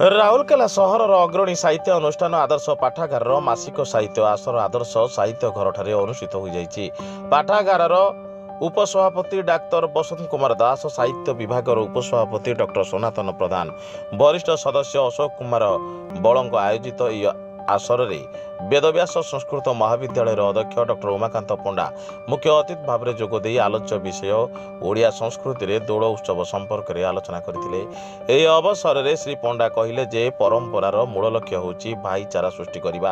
ରାଉରକେଲା ସହରର ଅଗ୍ରଣୀ ସାହିତ୍ୟ ଅନୁଷ୍ଠାନ ଆଦର୍ଶ ପାଠାଗାରର ମାସିକ ସାହିତ୍ୟ ଆସର ଆଦର୍ଶ ସାହିତ୍ୟ ଘରଠାରେ ଅନୁଷ୍ଠିତ ହୋଇଯାଇଛି। ପାଠାଗାରର ଉପସଭାପତି ଡାକ୍ତର ବସନ୍ତ କୁମାର ଦାସ, ସାହିତ୍ୟ ବିଭାଗର ଉପସଭାପତି ଡକ୍ଟର ସନାତନ ପ୍ରଧାନ, ବରିଷ୍ଠ ସଦସ୍ୟ ଅଶୋକ କୁମାର ବଳଙ୍କ ଆୟୋଜିତ ଏହି ଆସରରେ ବେଦବ୍ୟାସ ସଂସ୍କୃତ ମହାବିଦ୍ୟାଳୟର ଅଧ୍ୟକ୍ଷ ଡକ୍ଟର ଉମାକାନ୍ତ ପଣ୍ଡା ମୁଖ୍ୟ ଅତିଥି ଭାବରେ ଯୋଗଦେଇ ଆଲୋଚ୍ୟ ବିଷୟ ଓଡ଼ିଆ ସଂସ୍କୃତିରେ ଦୋଳ ଉତ୍ସବ ସମ୍ପର୍କରେ ଆଲୋଚନା କରିଥିଲେ। ଏହି ଅବସରରେ ଶ୍ରୀ ପଣ୍ଡା କହିଲେ ଯେ ପରମ୍ପରାର ମୂଳ ଲକ୍ଷ୍ୟ ହେଉଛି ଭାଇଚାରା ସୃଷ୍ଟି କରିବା।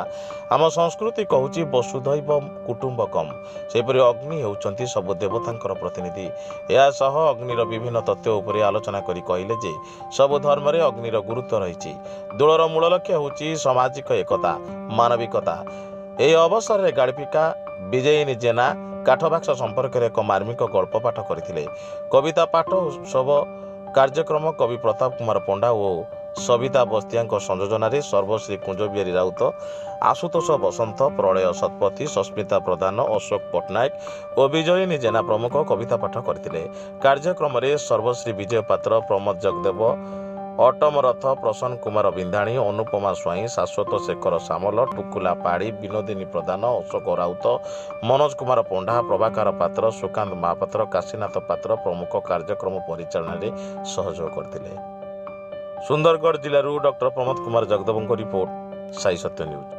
ଆମ ସଂସ୍କୃତି କହୁଛି ବସୁଧୈବ କୁଟୁମ୍ବକମ୍। ସେପରି ଅଗ୍ନି ହେଉଛନ୍ତି ସବୁ ଦେବତାଙ୍କର ପ୍ରତିନିଧି। ଏହାସହ ଅଗ୍ନିର ବିଭିନ୍ନ ତତ୍ତ୍ୱ ଉପରେ ଆଲୋଚନା କରି କହିଲେ ଯେ ସବୁ ଧର୍ମରେ ଅଗ୍ନିର ଗୁରୁତ୍ୱ ରହିଛି। ଦୋଳର ମୂଳ ଲକ୍ଷ୍ୟ ହେଉଛି ସାମାଜିକ ଏକତା, ମାନବିକତା। ଏହି ଅବସରରେ ଗାଳିପିକା ବିଜୟିନୀ ଜେନା କାଠବାକ୍ସ ସମ୍ପର୍କରେ ଏକ ମାର୍ମିକ ଗଳ୍ପ ପାଠ କରିଥିଲେ। କବିତା ପାଠ ଉତ୍ସବ କାର୍ଯ୍ୟକ୍ରମ କବି ପ୍ରତାପ କୁମାର ପଣ୍ଡା ଓ ସବିତା ବସ୍ତିଆଙ୍କ ସଂଯୋଜନାରେ ସର୍ବଶ୍ରୀ କୁଞ୍ଜବିହାରୀ ରାଉତ, ଆଶୁତୋଷ ବସନ୍ତ, ପ୍ରଳୟ ଶତପଥୀ, ସସ୍ମିତା ପ୍ରଧାନ, ଅଶୋକ ପଟ୍ଟନାୟକ ଓ ବିଜୟିନୀ ଜେନା ପ୍ରମୁଖ କବିତା ପାଠ କରିଥିଲେ। କାର୍ଯ୍ୟକ୍ରମରେ ସର୍ବଶ୍ରୀ ବିଜୟ ପାତ୍ର, ପ୍ରମୋଦ ଜଗଦେବ, ଅଟମ ରଥ, ପ୍ରସନ୍ନ କୁମାର ବିନ୍ଧାଣୀ, ଅନୁପମା ସ୍ୱାଇଁ, ଶାଶ୍ୱତ ଶେଖର ସାମଲ, ଟୁକୁଲା ପାଢ଼ୀ, ବିନୋଦିନୀ ପ୍ରଧାନ, ଅଶୋକ ରାଉତ, ମନୋଜ କୁମାର ପଣ୍ଡା, ପ୍ରଭାକର ପାତ୍ର, ସୁକାନ୍ତ ମହାପାତ୍ର, କାଶୀନାଥ ପାତ୍ର ପ୍ରମୁଖ କାର୍ଯ୍ୟକ୍ରମ ପରିଚାଳନାରେ ସହଯୋଗ କରିଥିଲେ। ସୁନ୍ଦରଗଡ଼ ଜିଲ୍ଲାରୁ ଡକ୍ଟର ପ୍ରମୋଦ କୁମାର ଜଗଦେବଙ୍କ ରିପୋର୍ଟ, ସାଇ ସତ୍ୟ ନ୍ୟୁଜ୍।